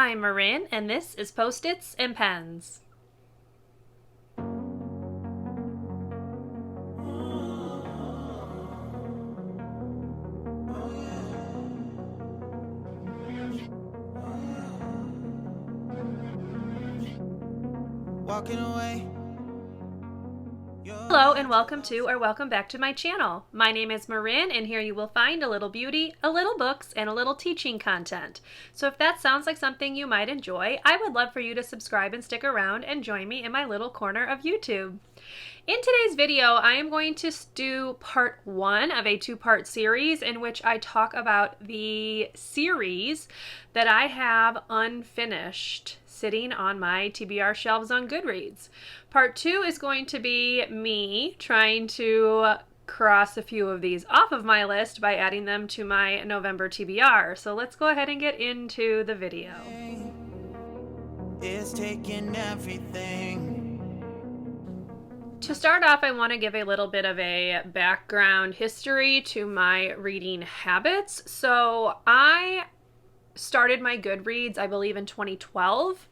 I'm Marin, and this is Post-its and Pens. Walking away. Hello and welcome to or welcome back to my channel. My name is Marin, and here you will find a little beauty, a little books, and a little teaching content. So if that sounds like something you might enjoy, I would love for you to subscribe and stick around and join me in my little corner of YouTube. In today's video, I am going to do part one of a two-part series in which I talk about the series that I have unfinished sitting on my TBR shelves on Goodreads. Part two is going to be me trying to cross a few of these off of my list by adding them to my November TBR. So let's go ahead and get into the video. It's taking everything. To start off, I want to give a little bit of a background history to my reading habits. So I started my Goodreads, I believe, in 2012.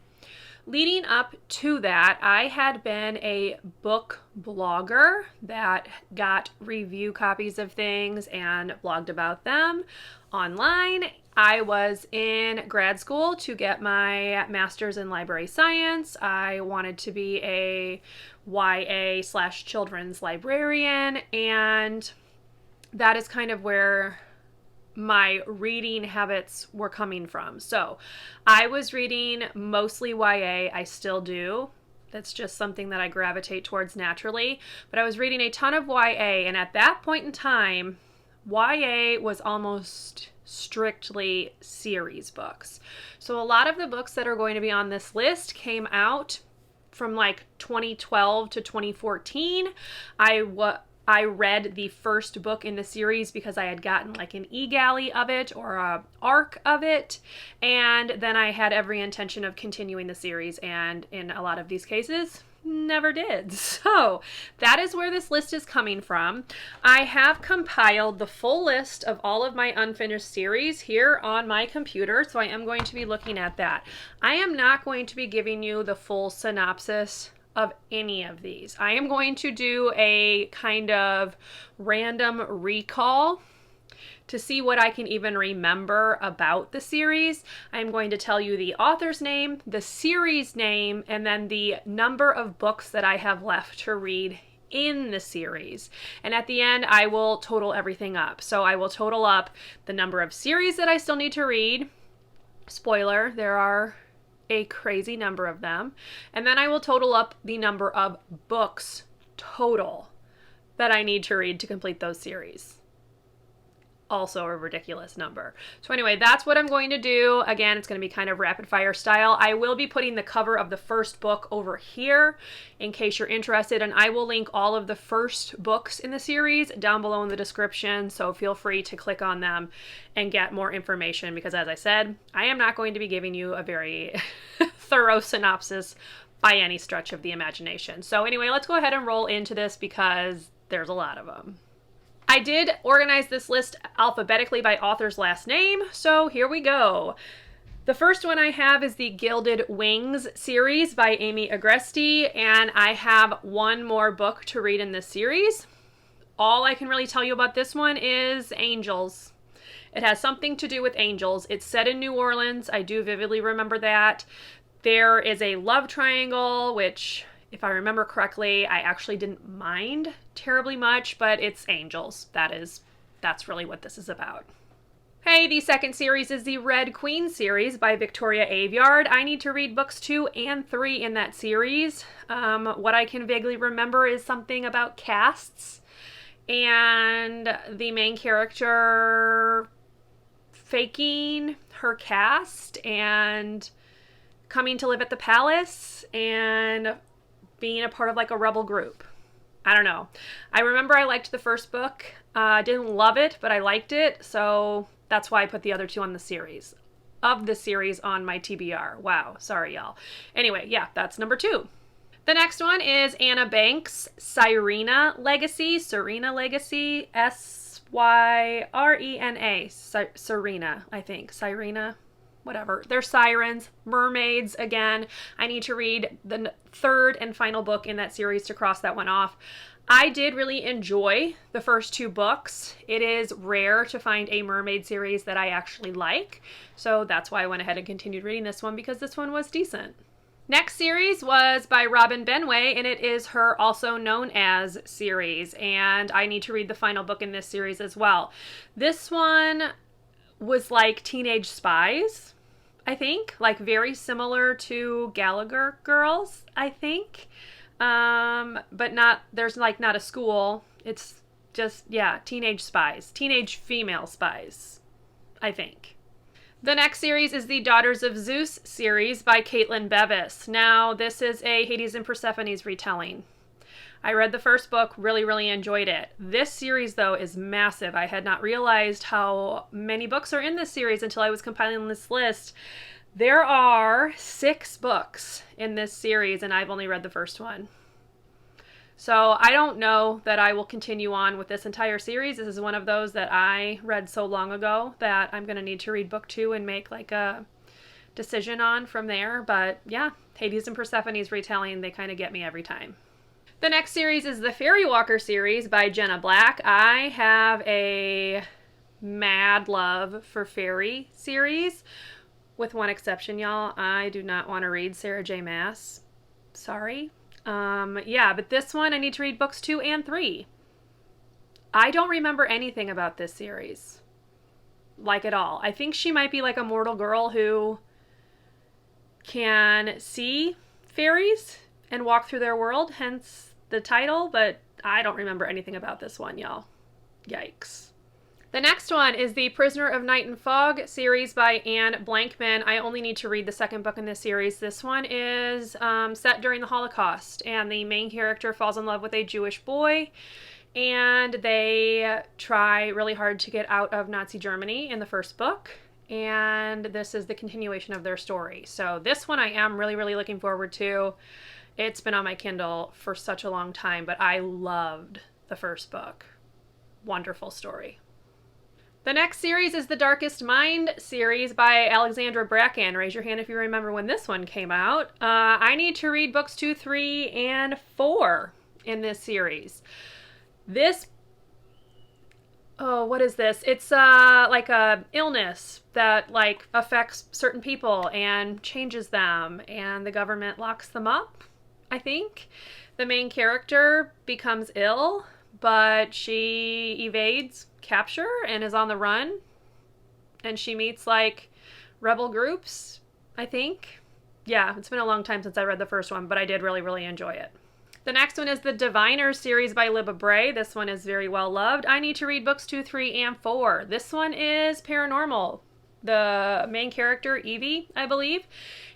Leading up to that, I had been a book blogger that got review copies of things and blogged about them online. I was in grad school to get my master's in library science. I wanted to be a YA/children's librarian, and that is kind of where my reading habits were coming from. So I was reading mostly YA. I still do. That's just something that I gravitate towards naturally. But I was reading a ton of YA, and at that point in time, YA was almost strictly series books. So a lot of the books that are going to be on this list came out from like 2012 to 2014. I read the first book in the series because I had gotten like an e-galley of it or a arc of it, and then I had every intention of continuing the series, and in a lot of these cases never did. So that is where this list is coming from. I have compiled the full list of all of my unfinished series here on my computer, so I am going to be looking at that. I am not going to be giving you the full synopsis of any of these. I am going to do a kind of random recall to see what I can even remember about the series. I'm going to tell you the author's name, the series name, and then the number of books that I have left to read in the series. And at the end, I will total everything up. So I will total up the number of series that I still need to read. Spoiler, there are a crazy number of them. And then I will total up the number of books total that I need to read to complete those series. Also a ridiculous number. So anyway, that's what I'm going to do. Again, it's going to be kind of rapid fire style. I will be putting the cover of the first book over here in case you're interested, and I will link all of the first books in the series down below in the description, so feel free to click on them and get more information, because as I said, I am not going to be giving you a very thorough synopsis by any stretch of the imagination. So anyway, let's go ahead and roll into this because there's a lot of them. I did organize this list alphabetically by author's last name, so here we go. The first one I have is the Gilded Wings series by Amy Agresti, and I have one more book to read in this series. All I can really tell you about this one is angels. It has something to do with angels. It's set in New Orleans. I do vividly remember that. There is a love triangle, which, if I remember correctly, I actually didn't mind terribly much, but it's angels. That's really what this is about. Okay, the second series is the Red Queen series by Victoria Aveyard. I need to read books 2 and 3 in that series. What I can vaguely remember is something about castes and the main character faking her caste and coming to live at the palace and being a part of like a rebel group. I don't know. I remember I liked the first book. Didn't love it, but I liked it. So that's why I put the other two on the series. Of the series on my TBR. Wow. Sorry, y'all. Anyway, yeah, that's number 2. The next one is Anna Banks' Syrena Legacy. Syrena Legacy. Syrena. Syrena, I think. Syrena. whatever. They're sirens, mermaids again. I need to read the third and final book in that series to cross that one off. I did really enjoy the first two books. It is rare to find a mermaid series that I actually like, so that's why I went ahead and continued reading this one, because this one was decent. Next series was by Robin Benway, and it is her Also Known As series, and I need to read the final book in this series as well. This one was like Teenage Spies, I think, like very similar to Gallagher Girls, I think. But not, there's like not a school. It's just, yeah, teenage spies, teenage female spies, I think. The next series is the Daughters of Zeus series by Caitlin Bevis. Now, this is a Hades and Persephone's retelling. I read the first book, really, really enjoyed it. This series, though, is massive. I had not realized how many books are in this series until I was compiling this list. There are 6 books in this series, and I've only read the first one. So I don't know that I will continue on with this entire series. This is one of those that I read so long ago that I'm going to need to read book 2 and make like a decision on from there. But yeah, Hades and Persephone's retelling, they kind of get me every time. The next series is the Fairy Walker series by Jenna Black. I have a mad love for fairy series. With one exception, y'all. I do not want to read Sarah J. Maas. Sorry. Yeah, but this one I need to read books 2 and 3. I don't remember anything about this series. Like at all. I think she might be like a mortal girl who can see fairies and walk through their world, hence the title, but I don't remember anything about this one, y'all. Yikes. The next one is the Prisoner of Night and Fog series by Anne Blankman. I only need to read the second book in this series. This one is set during the Holocaust, and the main character falls in love with a Jewish boy, and they try really hard to get out of Nazi Germany in the first book, and this is the continuation of their story. So this one I am really, really looking forward to. It's been on my Kindle for such a long time, but I loved the first book. Wonderful story. The next series is the Darkest Mind series by Alexandra Bracken. Raise your hand if you remember when this one came out. I need to read books 2, 3, and 4 in this series. What is this? It's like a illness that like affects certain people and changes them, and the government locks them up, I think. The main character becomes ill, but she evades capture and is on the run, and she meets like rebel groups, I think. Yeah, it's been a long time since I read the first one, but I did really, really enjoy it. The next one is the Diviner series by Libba Bray. This one is very well loved. I need to read books 2, 3, and 4. This one is paranormal. The main character, Evie, I believe,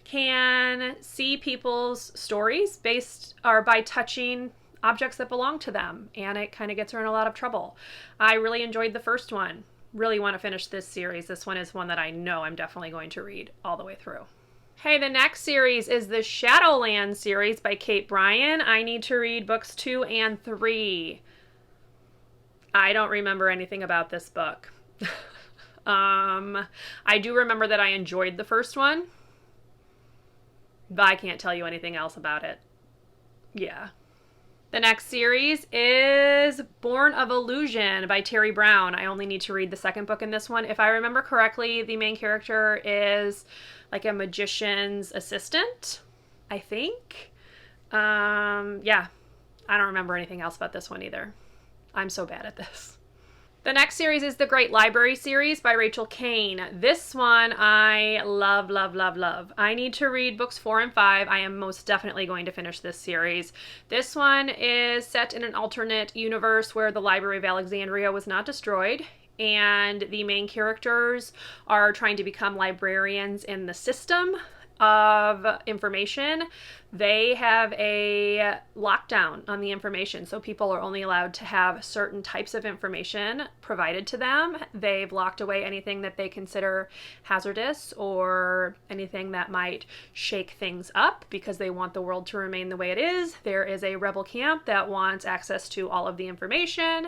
can see people's stories by touching objects that belong to them, and it kind of gets her in a lot of trouble. I really enjoyed the first one. Really want to finish this series. This one is one that I know I'm definitely going to read all the way through. Hey, the next series is the Shadowland series by Kate Bryan. I need to read books 2 and 3. I don't remember anything about this book. I do remember that I enjoyed the first one, but I can't tell you anything else about it. Yeah. The next series is Born of Illusion by Terry Brown. I only need to read the second book in this one. If I remember correctly, the main character is like a magician's assistant, I think. Yeah, I don't remember anything else about this one either. I'm so bad at this. The next series is the Great Library series by Rachel Kane. This one I love, love, love, love. I need to read books 4 and 5. I am most definitely going to finish this series. This one is set in an alternate universe where the Library of Alexandria was not destroyed, and the main characters are trying to become librarians in the system of information they have a lockdown on the information. So people are only allowed to have certain types of information provided to them. They've locked away anything that they consider hazardous or anything that might shake things up because they want the world to remain the way it is. There is a rebel camp that wants access to all of the information.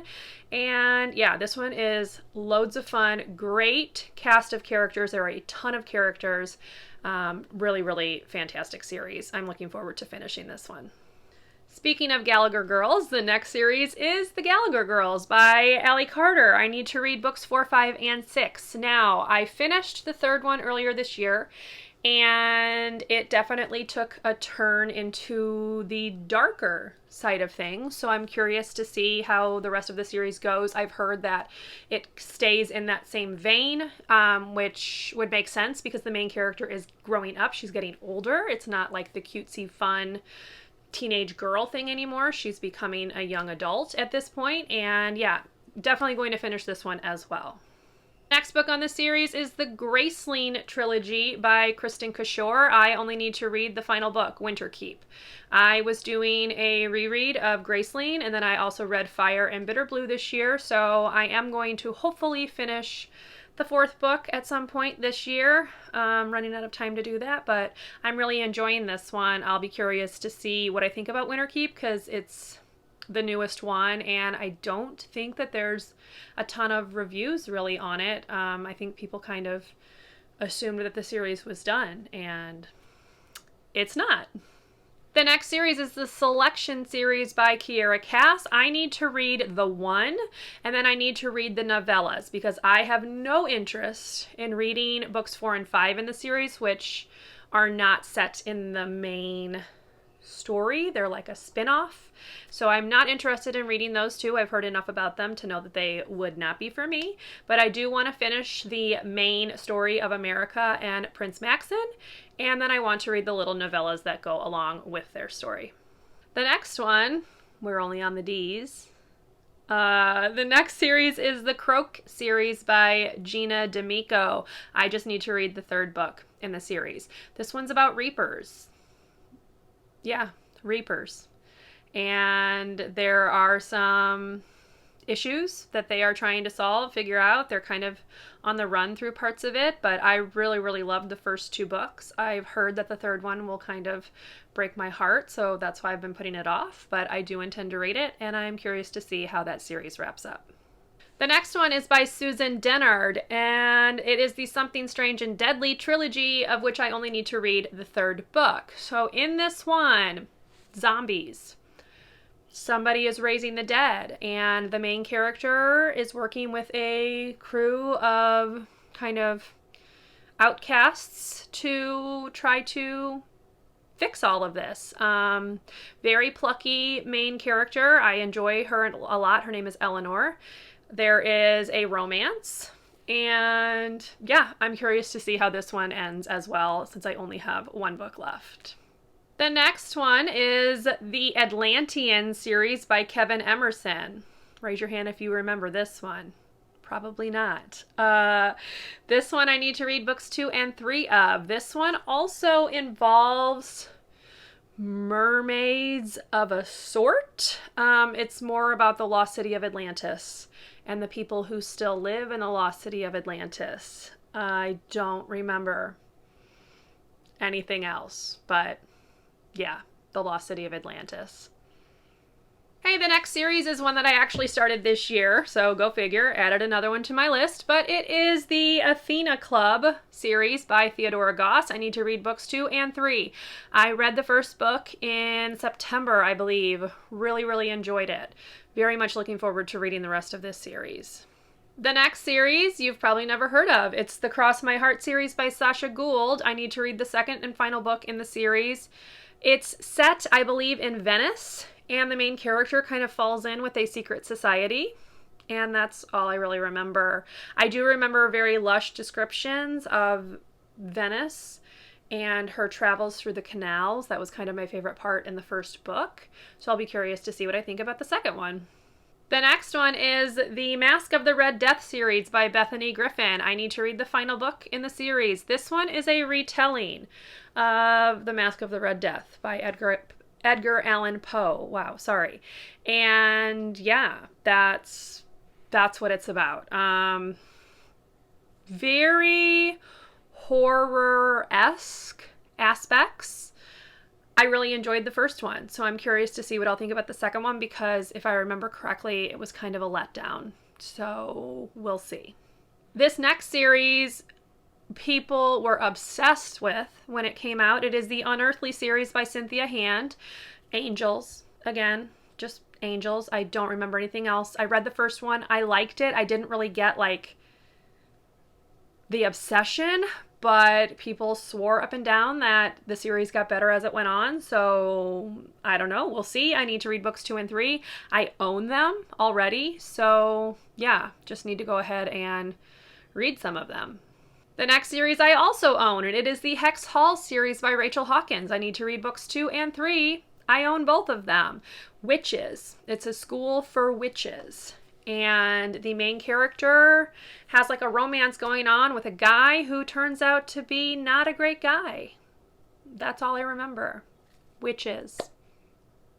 And yeah, this one is loads of fun. Great cast of characters. There are a ton of characters. Really, really fantastic series. I'm looking forward to finishing this one. Speaking of Gallagher Girls, the next series is The Gallagher Girls by Allie Carter. I need to read books 4, 5, and 6. Now, I finished the third one earlier this year, and it definitely took a turn into the darker side of things. So I'm curious to see how the rest of the series goes. I've heard that it stays in that same vein, which would make sense because the main character is growing up. She's getting older. It's not like the cutesy, fun teenage girl thing anymore. She's becoming a young adult at this point. And yeah, definitely going to finish this one as well. Next book on the series is the Graceling Trilogy by Kristen Kishore. I only need to read the final book, Winterkeep. I was doing a reread of Graceling, and then I also read Fire and Bitter Blue this year, so I am going to hopefully finish the fourth book at some point this year. Running out of time to do that, but I'm really enjoying this one. I'll be curious to see what I think about Winterkeep because it's the newest one, and I don't think that there's a ton of reviews really on it. I think people kind of assumed that the series was done, and it's not. The next series is the Selection series by Kiera Cass. I need to read the one, and then I need to read the novellas because I have no interest in reading books 4 and 5 in the series, which are not set in the main story. They're like a spin-off. So I'm not interested in reading those two. I've heard enough about them to know that they would not be for me. But I do want to finish the main story of America and Prince Maxon. And then I want to read the little novellas that go along with their story. The next one, we're only on the D's. The next series is the Croak series by Gina D'Amico. I just need to read the third book in the series. This one's about reapers. Yeah, reapers. And there are some issues that they are trying to figure out. They're kind of on the run through parts of it, but I really, really loved the first two books. I've heard that the third one will kind of break my heart, so that's why I've been putting it off, but I do intend to read it, and I'm curious to see how that series wraps up. The next one is by Susan Dennard, and it is the Something Strange and Deadly trilogy, of which I only need to read the third book. So in this one, zombies. Somebody is raising the dead, and the main character is working with a crew of kind of outcasts to try to fix all of this. Very plucky main character. I enjoy her a lot. Her name is Eleanor. There is a romance, and yeah, I'm curious to see how this one ends as well, since I only have one book left. The next one is the Atlantean series by Kevin Emerson. Raise your hand if you remember this one. Probably not. This one I need to read books 2 and 3 of. This one also involves mermaids of a sort. It's more about the lost city of Atlantis and the people who still live in the lost city of Atlantis. I don't remember anything else, but yeah, the lost city of Atlantis. Hey, the next series is one that I actually started this year, so go figure, added another one to my list, but it is the Athena Club series by Theodora Goss. I need to read books 2 and 3. I read the first book in September, I believe. Really, really enjoyed it. Very much looking forward to reading the rest of this series. The next series you've probably never heard of. It's the Cross My Heart series by Sasha Gould. I need to read the second and final book in the series. It's set, I believe, in Venice, and the main character kind of falls in with a secret society, and that's all I really remember. I do remember very lush descriptions of Venice and her travels through the canals. That was kind of my favorite part in the first book, so I'll be curious to see what I think about the second one. The next one is the Mask of the Red Death series by Bethany Griffin. I need to read the final book in the series. This one is a retelling of The Mask of the Red Death by Edgar Allan Poe. Wow, sorry. And yeah, that's what it's about. Very horror-esque aspects. I really enjoyed the first one, so I'm curious to see what I'll think about the second one, because if I remember correctly, it was kind of a letdown. So we'll see. This next series people were obsessed with when it came out. It is the Unearthly series by Cynthia Hand. Angels, again, just angels. I don't remember anything else. I read the first one. I liked it. I didn't really get like the obsession, but people swore up and down that the series got better as it went on. So I don't know. We'll see. I need to read books 2 and 3. I own them already. So yeah, just need to go ahead and read some of them. The next series I also own, and it is the Hex Hall series by Rachel Hawkins. I need to read books 2 and 3. I own both of them. Witches. It's a school for witches. And the main character has like a romance going on with a guy who turns out to be not a great guy. That's all I remember. Witches.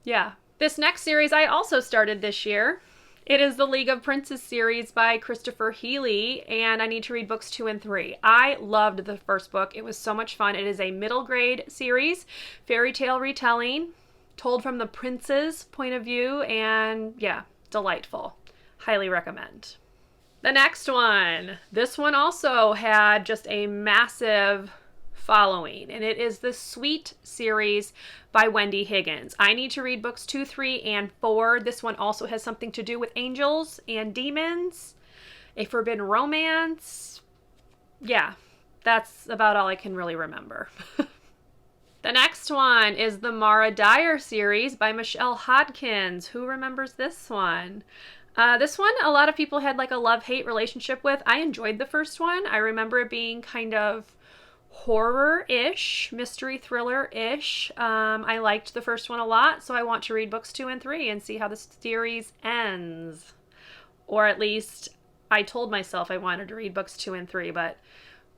Yeah. This next series I also started this year. It is the League of Princes series by Christopher Healy, and I need to read books 2 and 3. I loved the first book. It was so much fun. It is a middle grade series, fairy tale retelling, told from the prince's point of view, and yeah, delightful. Highly recommend. The next one. This one also had just a massive following, and it is the Sweet series by Wendy Higgins. I need to read books 2, 3, and 4. This one also has something to do with angels and demons, a forbidden romance. Yeah, that's about all I can really remember. The next one is the Mara Dyer series by Michelle Hodkins. Who remembers this one? This one, a lot of people had like a love-hate relationship with. I enjoyed the first one. I remember it being kind of horror-ish, mystery thriller-ish. I liked the first one a lot, so I want to read books 2 and 3 and see how the series ends. Or at least I told myself I wanted to read books 2 and 3, but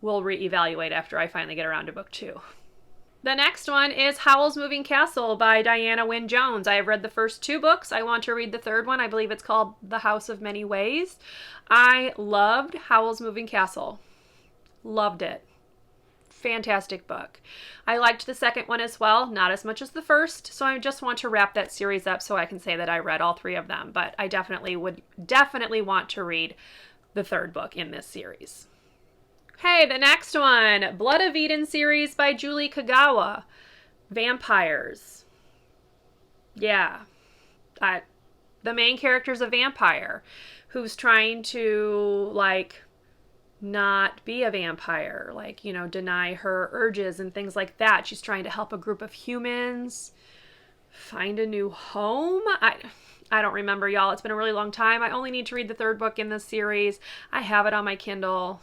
we'll reevaluate after I finally get around to book 2. The next one is Howls Moving Castle by Diana Wynne Jones. I have read the first 2 books. I want to read the third one. I believe it's called The House of Many Ways. I loved Howls Moving Castle. Loved it. Fantastic book. I liked the second one as well, not as much as the first, so I just want to wrap that series up so I can say that I read all 3 of them, but I definitely want to read the third book in this series. Okay, the next one, Blood of Eden series by Julie Kagawa. Vampires. Yeah. The main character's a vampire who's trying to, like, not be a vampire, like, you know, deny her urges and things like that. She's trying to help a group of humans find a new home. I don't remember, y'all. It's been a really long time. I only need to read the third book in this series. I have it on my Kindle.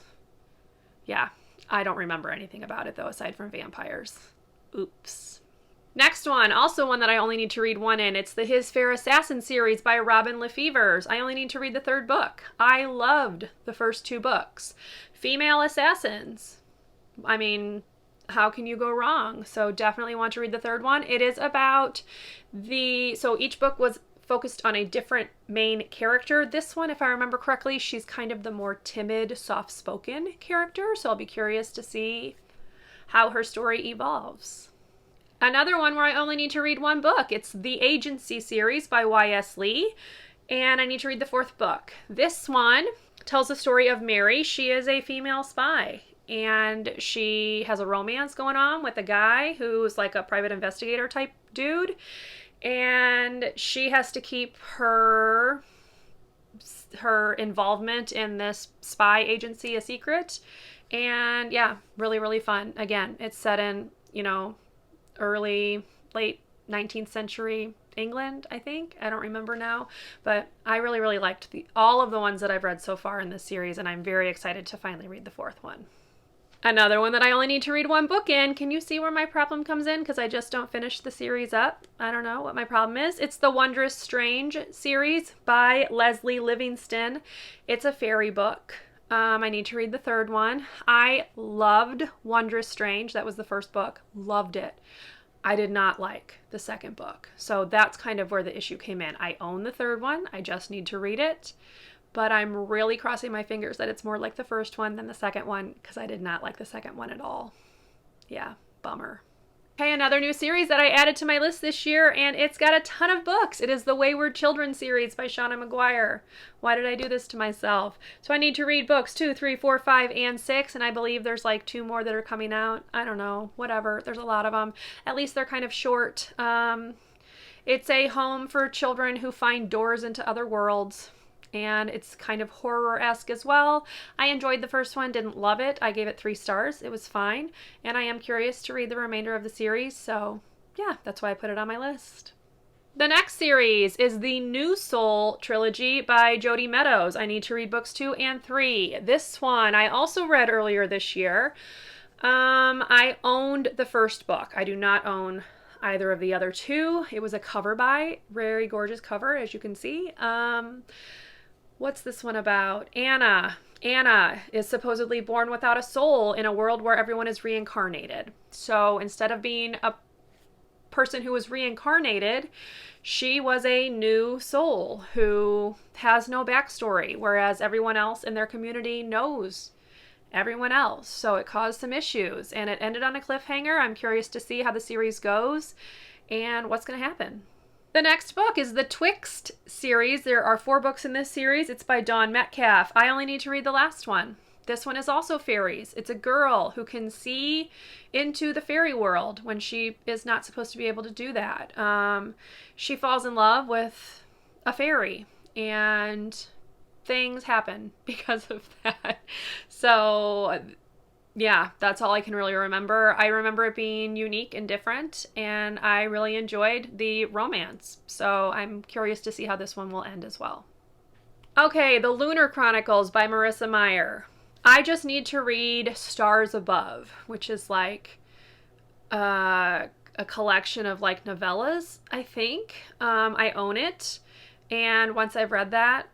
Yeah, I don't remember anything about it, though, aside from vampires. Oops. Next one, also one that I only need to read one in. It's the His Fair Assassin series by Robin Lefevers. I only need to read the third book. I loved the first 2 books. Female assassins. I mean, how can you go wrong? So definitely want to read the third one. It is about so each book was focused on a different main character. This one, if I remember correctly, she's kind of the more timid, soft-spoken character, so I'll be curious to see how her story evolves. Another one where I only need to read 1 book. It's the Agency series by Y.S. Lee, and I need to read the 4th book. This one tells the story of Mary. She is a female spy, and she has a romance going on with a guy who's like a private investigator type dude, and she has to keep her involvement in this spy agency a secret. And yeah, really, really fun. Again, it's set in, you know, late 19th century England, I think. I don't remember now, but I really, really liked all of the ones that I've read so far in this series, and I'm very excited to finally read the 4th one. Another one that I only need to read 1 book in. Can you see where my problem comes in? Because I just don't finish the series up. I don't know what my problem is. It's the Wondrous Strange series by Leslie Livingston. It's a fairy book. I need to read the third one. I loved Wondrous Strange. That was the first book. Loved it. I did not like the second book. So that's kind of where the issue came in. I own the third one. I just need to read it. But I'm really crossing my fingers that it's more like the first one than the second one, because I did not like the second one at all. Yeah, bummer. Okay, another new series that I added to my list this year, and it's got a ton of books. It is the Wayward Children series by Shauna Maguire. Why did I do this to myself? So I need to read books 2, 3, 4, 5, and 6, and I believe there's like 2 more that are coming out. I don't know, whatever. There's a lot of them. At least they're kind of short. It's a home for children who find doors into other worlds. And it's kind of horror-esque as well. I enjoyed the first one, didn't love it. I gave it 3 stars. It was fine. And I am curious to read the remainder of the series. So yeah, that's why I put it on my list. The next series is the New Soul Trilogy by Jodi Meadows. I need to read books 2 and 3. This one I also read earlier this year. I owned the first book. I do not own either of the other 2. It was a cover buy. Very gorgeous cover, as you can see. What's this one about? Anna. Anna is supposedly born without a soul in a world where everyone is reincarnated. So instead of being a person who was reincarnated, she was a new soul who has no backstory, whereas everyone else in their community knows everyone else. So it caused some issues, and it ended on a cliffhanger. I'm curious to see how the series goes and what's going to happen. The next book is the Twixt series. There are 4 books in this series. It's by Dawn Metcalf. I only need to read the last one. This one is also fairies. It's a girl who can see into the fairy world when she is not supposed to be able to do that. She falls in love with a fairy, and things happen because of that. So yeah, that's all I can really remember. I remember it being unique and different, and I really enjoyed the romance. So I'm curious to see how this one will end as well. Okay, the Lunar Chronicles by Marissa Meyer. I just need to read Stars Above, which is like a collection of like novellas, I think. I own it, and once I've read that,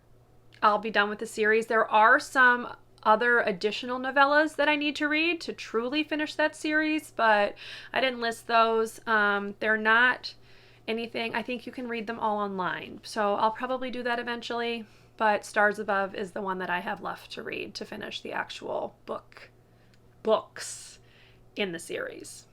I'll be done with the series. There are some other additional novellas that I need to read to truly finish that series, but I didn't list those. They're not anything. I think you can read them all online, so I'll probably do that eventually, but Stars Above is the one that I have left to read to finish the actual books in the series.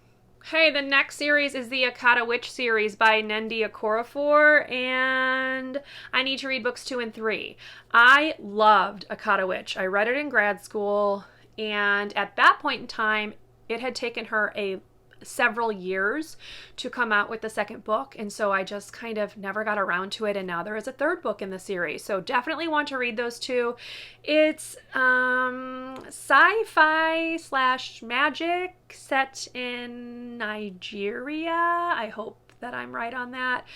Okay, the next series is the Akata Witch series by Nendi Okorafor, and I need to read books 2 and 3. I loved Akata Witch. I read it in grad school, and at that point in time, it had taken her several years to come out with the second book, and so I just kind of never got around to it, and now there is a 3rd book in the series, so definitely want to read those 2. It's sci-fi / magic set in Nigeria. I hope that I'm right on that.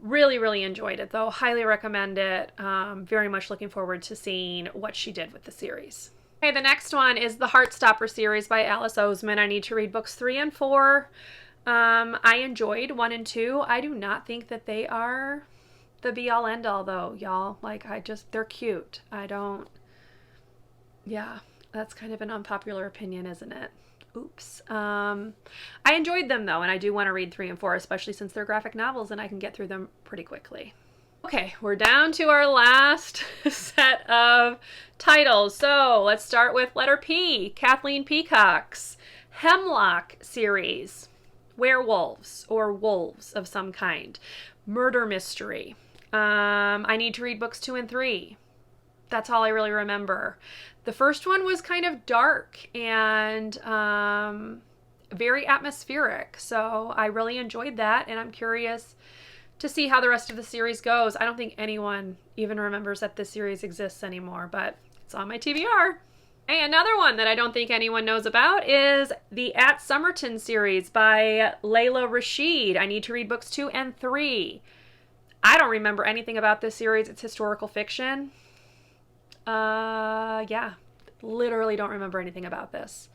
Really, really enjoyed it though. Highly recommend it. Very much looking forward to seeing what she did with the series. Okay, the next one is the Heartstopper series by Alice Oseman. I need to read books 3 and 4. I enjoyed 1 and 2. I do not think that they are the be-all end-all though, y'all. Like, they're cute. Yeah, that's kind of an unpopular opinion, isn't it? Oops. I enjoyed them though, and I do want to read 3 and 4, especially since they're graphic novels and I can get through them pretty quickly. Okay, we're down to our last set of titles. So let's start with letter P, Kathleen Peacock's Hemlock series. Werewolves or wolves of some kind. Murder mystery. I need to read books 2 and 3. That's all I really remember. The first one was kind of dark and very atmospheric. So I really enjoyed that, and I'm curious to see how the rest of the series goes. I don't think anyone even remembers that this series exists anymore, but it's on my TBR. Hey, another one that I don't think anyone knows about is the At Somerton series by Layla Rashid. I need to read books 2 and 3. I don't remember anything about this series. It's historical fiction. Yeah, literally don't remember anything about this.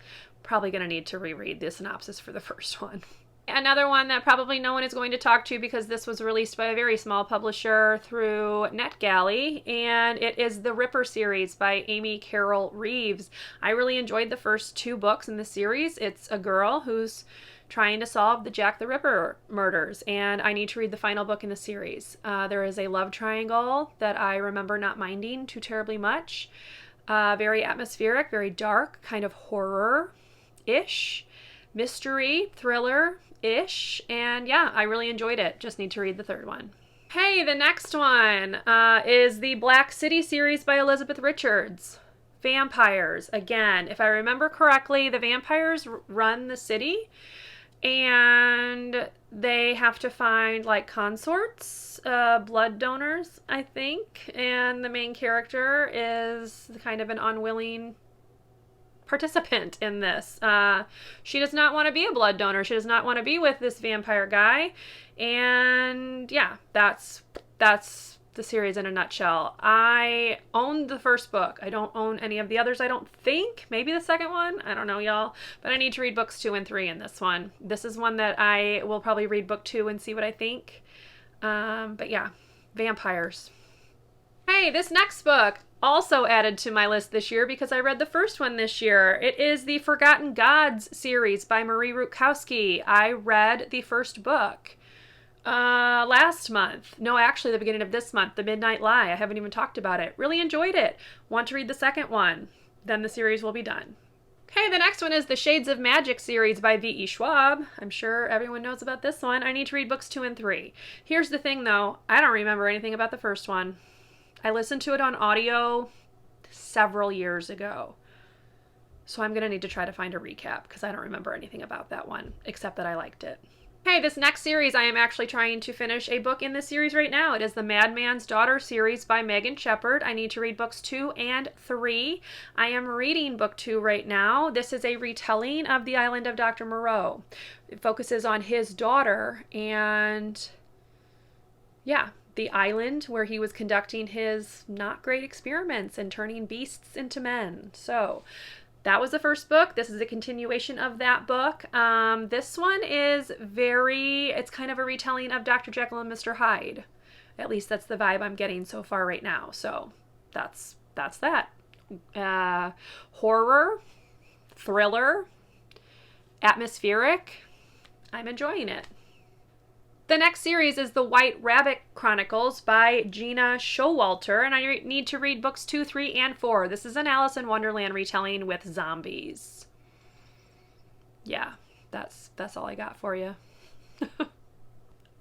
Probably gonna need to reread the synopsis for the first one. Another one that probably no one is going to talk to because this was released by a very small publisher through NetGalley, and it is the Ripper series by Amy Carroll Reeves. I really enjoyed the first 2 books in the series. It's a girl who's trying to solve the Jack the Ripper murders, and I need to read the final book in the series. There is a love triangle that I remember not minding too terribly much. Very atmospheric, very dark, kind of horror-ish, mystery, thriller-ish, and yeah, I really enjoyed it. Just need to read the 3rd one. Hey, the next one is the Black City series by Elizabeth Richards. Vampires. Again, if I remember correctly, the vampires run the city, and they have to find like consorts, blood donors, I think, and the main character is kind of an unwilling participant in this. She does not want to be a blood donor. She does not want to be with this vampire guy, and yeah, that's the series in a nutshell. I owned the first book. I don't own any of the others, I don't think. Maybe the 2nd one. I don't know, y'all. But I need to read books 2 and 3 in this one. This is one that I will probably read book 2 and see what I think. But yeah, vampires. Hey, this next book also added to my list this year because I read the first one this year. It is the Forgotten Gods series by Marie Rutkowski. I read the first book last month. No, actually the beginning of this month, The Midnight Lie. I haven't even talked about it. Really enjoyed it. Want to read the 2nd one. Then the series will be done. Okay, the next one is the Shades of Magic series by V.E. Schwab. I'm sure everyone knows about this one. I need to read books 2 and 3. Here's the thing though, I don't remember anything about the first one. I listened to it on audio several years ago. So I'm going to need to try to find a recap because I don't remember anything about that one, except that I liked it. Hey, this next series, I am actually trying to finish a book in this series right now. It is the Madman's Daughter series by Megan Shepherd. I need to read books 2 and 3. I am reading book 2 right now. This is a retelling of The Island of Dr. Moreau. It focuses on his daughter and, yeah, the island where he was conducting his not great experiments and turning beasts into men. So that was the first book. This is a continuation of that book. This one is it's kind of a retelling of Dr. Jekyll and Mr. Hyde. At least that's the vibe I'm getting so far right now. So that's that. Horror, thriller, atmospheric. I'm enjoying it. The next series is the White Rabbit Chronicles by Gina Showalter, and I need to read books 2, 3, and 4. This is an Alice in Wonderland retelling with zombies. Yeah, that's all I got for you.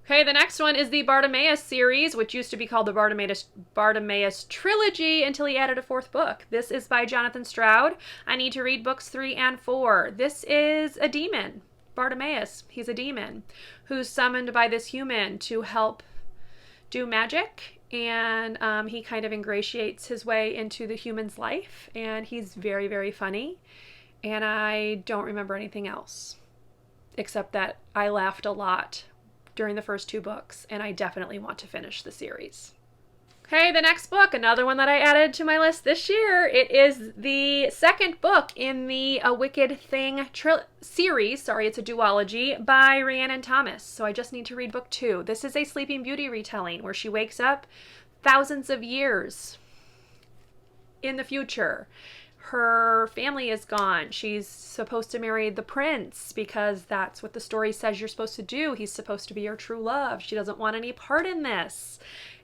Okay, the next one is the Bartimaeus series, which used to be called the Bartimaeus Trilogy until he added a 4th book. This is by Jonathan Stroud. I need to read books 3 and 4. This is a demon. Bartimaeus, he's a demon who's summoned by this human to help do magic, and he kind of ingratiates his way into the human's life, and he's very, very funny, and I don't remember anything else except that I laughed a lot during the first 2 books, and I definitely want to finish the series. Okay, the next book, another one that I added to my list this year. It is the 2nd book in the A Wicked Thing series. Sorry, it's a duology by Rhiannon Thomas. So I just need to read book 2. This is a Sleeping Beauty retelling where she wakes up thousands of years in the future. Her family is gone. She's supposed to marry the prince because that's what the story says you're supposed to do. He's supposed to be your true love. She doesn't want any part in this.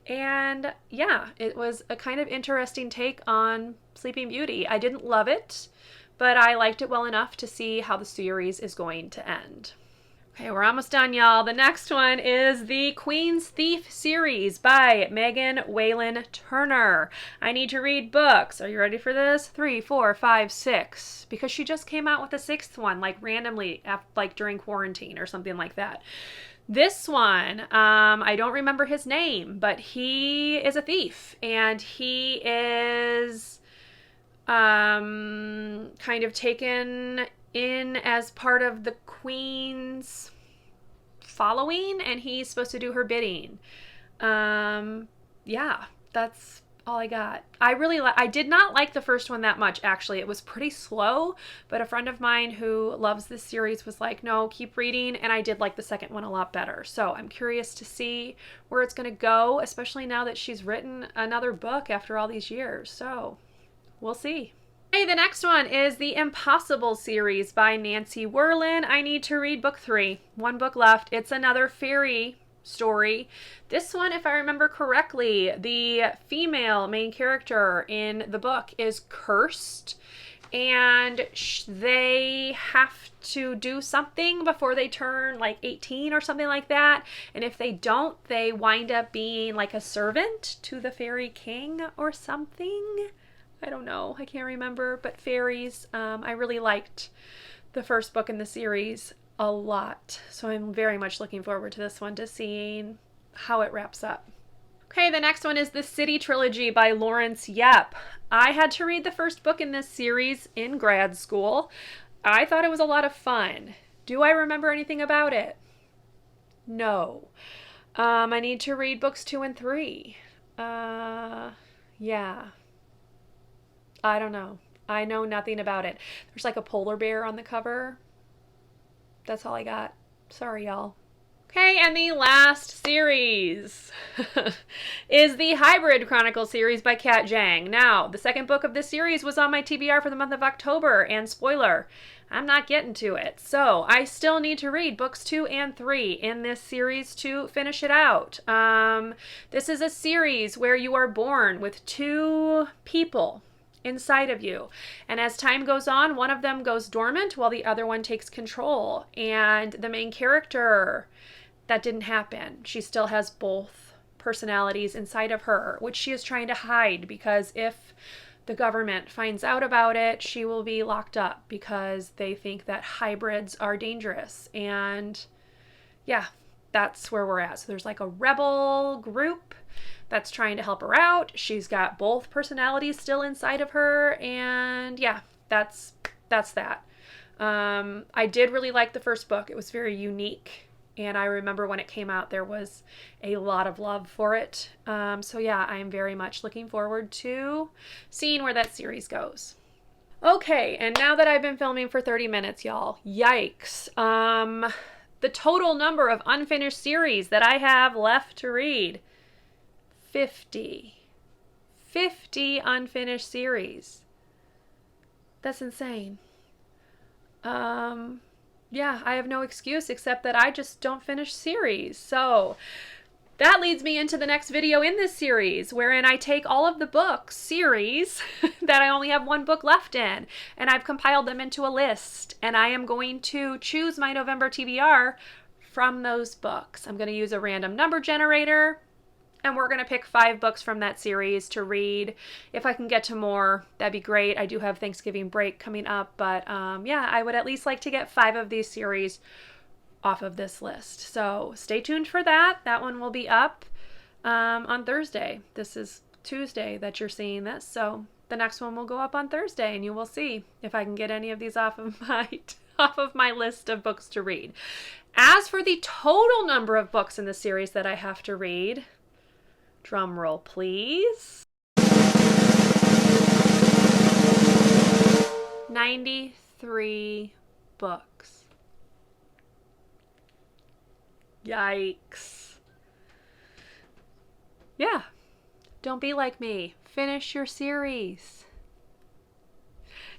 And yeah, it was a kind of interesting take on Sleeping Beauty. I didn't love it, but I liked it well enough to see how the series is going to end. Okay, we're almost done, y'all. The next one is the Queen's Thief series by Megan Whalen Turner. I need to read books. Are you ready for this? 3, 4, 5, 6. Because she just came out with a 6th one, like randomly, like during quarantine or something like that. This one, I don't remember his name, but he is a thief, and he is kind of taken in as part of the Queen's following, and he's supposed to do her bidding. Yeah, that's all I got. I did not like the first one that much, actually. It was pretty slow, but a friend of mine who loves this series was like, no, keep reading, and I did like the second one a lot better. So I'm curious to see where it's going to go, especially now that she's written another book after all these years. So we'll see. Okay, the next one is the Impossible series by Nancy Werlin. I need to read book 3. One book left. It's another fairy story. This one, if I remember correctly, the female main character in the book is cursed, and they have to do something before they turn like 18 or something like that. And if they don't, they wind up being like a servant to the fairy king or something. I don't know. I can't remember. But fairies, I really liked the first book in the series a lot. So I'm very much looking forward to this one, to seeing how it wraps up. Okay, the next one is the City Trilogy by Lawrence Yep. I had to read the first book in this series in grad school. I thought it was a lot of fun. Do I remember anything about it? No. I need to read books 2 and 3. Yeah. I don't know. I know nothing about it. There's like a polar bear on the cover. That's all I got. Sorry, y'all. Okay, and the last series is the Hybrid Chronicles series by Kat Jang. Now, the second book of this series was on my TBR for the month of October, and spoiler, I'm not getting to it. So I still need to read books 2 and 3 in this series to finish it out. This is a series where you are born with 2 people inside of you, and as time goes on, one of them goes dormant while the other one takes control. And the main character, that didn't happen. She still has both personalities inside of her, which she is trying to hide, because if the government finds out about it, she will be locked up because they think that hybrids are dangerous. And yeah, that's where we're at. So there's like a rebel group that's trying to help her out. She's got both personalities still inside of her, and yeah, that's that. I did really like the first book. It was very unique, and I remember when it came out, there was a lot of love for it. So yeah, I am very much looking forward to seeing where that series goes. Okay, and now that I've been filming for 30 minutes, y'all, yikes. The total number of unfinished series that I have left to read, 50 unfinished series. That's insane. Yeah, I have no excuse except that I just don't finish series. So that leads me into the next video in this series, wherein I take all of the books series that I only have one book left in, and I've compiled them into a list, and I am going to choose my November TBR from those books. I'm going to use a random number generator, and we're going to pick 5 books from that series to read. If I can get to more, that'd be great. I do have Thanksgiving break coming up, but yeah, I would at least like to get 5 of these series off of this list. So stay tuned for that. That one will be up on Thursday. This is Tuesday that you're seeing this, so the next one will go up on Thursday, and you will see if I can get any of these off of my list of books to read. As for the total number of books in the series that I have to read, drum roll, please. 93 books. Yikes. Yeah. Don't be like me. Finish your series.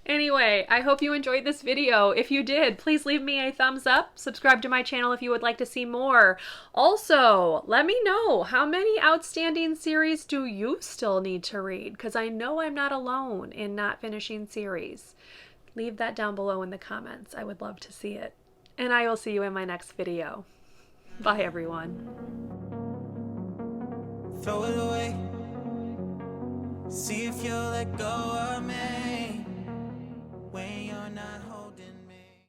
Anyway, I hope you enjoyed this video. If you did, please leave me a thumbs up. Subscribe to my channel if you would like to see more. Also, let me know, how many outstanding series do you still need to read? Because I know I'm not alone in not finishing series. Leave that down below in the comments. I would love to see it. And I will see you in my next video. Bye, everyone. Throw it away. See if you'll let go of me when you're not